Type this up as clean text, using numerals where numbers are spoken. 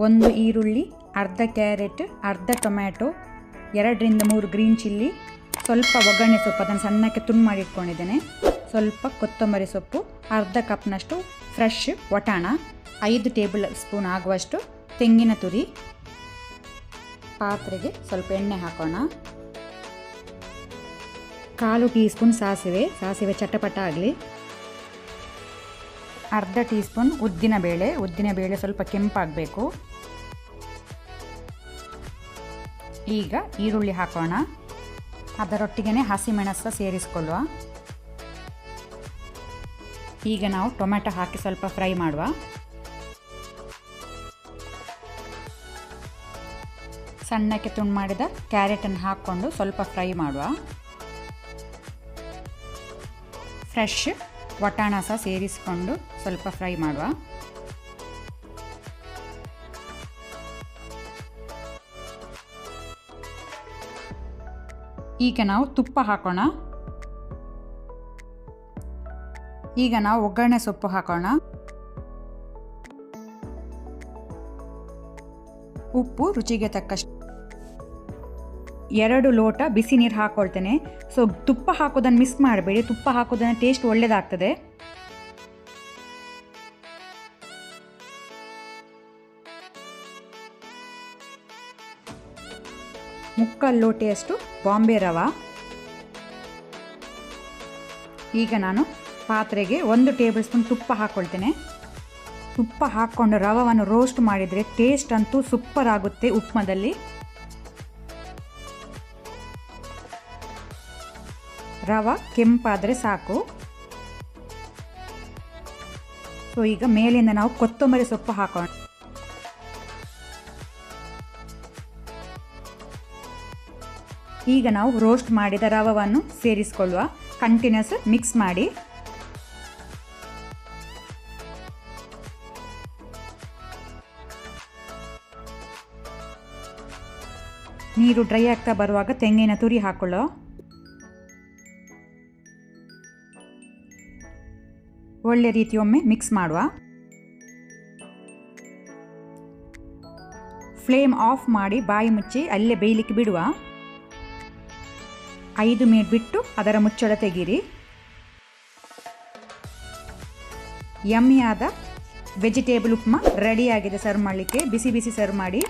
ಒಂದು ಈರುಳ್ಳಿ, ಅರ್ಧ ಕ್ಯಾರೆಟ್, ಅರ್ಧ ಟೊಮ್ಯಾಟೊ, 2-3 ಗ್ರೀನ್ ಚಿಲ್ಲಿ, ಸ್ವಲ್ಪ ಒಗ್ಗರಣೆ ಸೊಪ್ಪು ಅದನ್ನು ಸಣ್ಣಕ್ಕೆ ತುಂಡು ಮಾಡಿ ಇಟ್ಕೊಂಡಿದ್ದೇನೆ, ಸ್ವಲ್ಪ ಕೊತ್ತಂಬರಿ ಸೊಪ್ಪು, ಅರ್ಧ ಕಪ್ನಷ್ಟು ಫ್ರೆಶ್ ವಟಾಣ, 5 ಟೇಬಲ್ ಸ್ಪೂನ್ ಆಗುವಷ್ಟು ತೆಂಗಿನ ತುರಿ. ಪಾತ್ರೆಗೆ ಸ್ವಲ್ಪ ಎಣ್ಣೆ ಹಾಕೋಣ. 1/4 ಟೀ ಸ್ಪೂನ್ ಸಾಸಿವೆ ಚಟಪಟ ಆಗಲಿ. ಅರ್ಧ ಟೀ ಸ್ಪೂನ್ ಉದ್ದಿನಬೇಳೆ ಸ್ವಲ್ಪ ಕೆಂಪಾಗಬೇಕು. ಈಗ ಈರುಳ್ಳಿ ಹಾಕೋಣ. ಅದರೊಟ್ಟಿಗೆ ಹಸಿಮೆಣಸು ಸೇರಿಸ್ಕೊಳ್ಳುವ. ಈಗ ನಾವು ಟೊಮೆಟೊ ಹಾಕಿ ಸ್ವಲ್ಪ ಫ್ರೈ ಮಾಡುವ. ಸಣ್ಣಕ್ಕೆ ತುಂಡು ಮಾಡಿದ ಕ್ಯಾರೆಟನ್ನು ಹಾಕ್ಕೊಂಡು ಸ್ವಲ್ಪ ಫ್ರೈ ಮಾಡುವ. ಫ್ರೆಶ್ ವಟಾಣ ಸಹ ಸೇರಿಸಿಕೊಂಡು ಸ್ವಲ್ಪ ಫ್ರೈ ಮಾಡುವ. ಈಗ ನಾವು ತುಪ್ಪ ಹಾಕೋಣ. ಈಗ ನಾವು ಒಗ್ಗರಣೆ ಸೊಪ್ಪು ಹಾಕೋಣ. ಉಪ್ಪು ರುಚಿಗೆ ತಕ್ಕಷ್ಟು. 2 ಲೋಟ ಬಿಸಿ ನೀರು ಹಾಕ್ಕೊಳ್ತೇನೆ. ಸೊ ತುಪ್ಪ ಹಾಕೋದನ್ನು ಮಿಸ್ ಮಾಡಬೇಡಿ, ತುಪ್ಪ ಹಾಕೋದನ್ನು ಟೇಸ್ಟ್ ಒಳ್ಳೆಯದಾಗ್ತದೆ. ಮುಕ್ಕಾಲು ಲೋಟೆಯಷ್ಟು ಬಾಂಬೆ ರವೆ. ಈಗ ನಾನು ಪಾತ್ರೆಗೆ 1 ಟೇಬಲ್ ಸ್ಪೂನ್ ತುಪ್ಪ ಹಾಕ್ಕೊಳ್ತೇನೆ. ತುಪ್ಪ ಹಾಕ್ಕೊಂಡು ರವೆಯನ್ನು ರೋಸ್ಟ್ ಮಾಡಿದರೆ ಟೇಸ್ಟ್ ಅಂತೂ ಸೂಪರ್ ಆಗುತ್ತೆ ಉಪ್ಮಾದಲ್ಲಿ. ರವೆ ಕೆಂಪಾದರೆ ಸಾಕು. ಸೊ ಈಗ ಮೇಲಿಂದ ನಾವು ಕೊತ್ತಂಬರಿ ಸೊಪ್ಪು ಹಾಕೋಣ. ಈಗ ನಾವು ರೋಸ್ಟ್ ಮಾಡಿದ ರವೆಯನ್ನು ಸೇರಿಸಿಕೊಳ್ಳುವ. ಕಂಟಿನ್ಯೂಸ್ ಮಿಕ್ಸ್ ಮಾಡಿ. ನೀರು ಡ್ರೈ ಆಗ್ತಾ ಬರುವಾಗ ತೆಂಗಿನ ತುರಿ ಹಾಕೊಳ್ಳೋ. ಒಳ್ಳೆ ರೀತಿಯೊಮ್ಮೆ ಮಿಕ್ಸ್ ಮಾಡುವ. ಫ್ಲೇಮ್ ಆಫ್ ಮಾಡಿ ಬಾಯಿ ಮುಚ್ಚಿ ಅಲ್ಲೇ ಬೇಯಲಿಕ್ಕೆ ಬಿಡುವ. 5 ಮಿನಿಟ್ ಬಿಟ್ಟು ಅದರ ಮುಚ್ಚಳ ತೆಗೀರಿ. ಯಮ್ಮಿಯಾದ ವೆಜಿಟೇಬಲ್ ಉಪ್ಮಾ ರೆಡಿಯಾಗಿದೆ ಸರ್ವ್ ಮಾಡಲಿಕ್ಕೆ. ಬಿಸಿ ಬಿಸಿ ಸರ್ವ್ ಮಾಡಿ.